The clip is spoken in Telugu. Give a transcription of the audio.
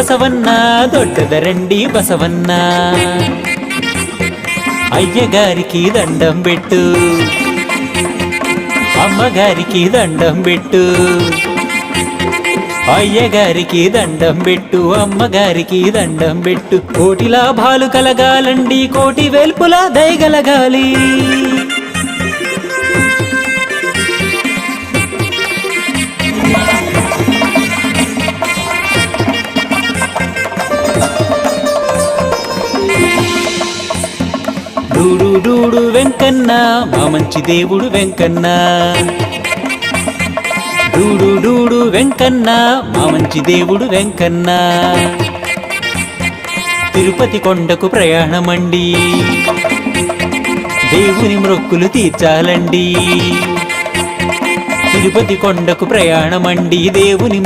బసవన్న దొడ్డదరండి బసవన్న అయ్యగారికి దండం పెట్టు అమ్మగారికి దండం పెట్టు అయ్యగారికి దండం పెట్టు అమ్మగారికి దండం పెట్టు కోటి లాభాలు కలగాలండి కోటి వెల్పుల దయగలగాలి డూడు డూడు వెంకన్న మా మంచి దేవుడు వెంకన్న డూడు డూడు వెంకన్న మా మంచి దేవుడు వెంకన్న తిరుపతి కొండకు ప్రయాణమండి దేవుని మొక్కులు తీర్చాలండి తిరుపతి కొండకు ప్రయాణమండి దేవుని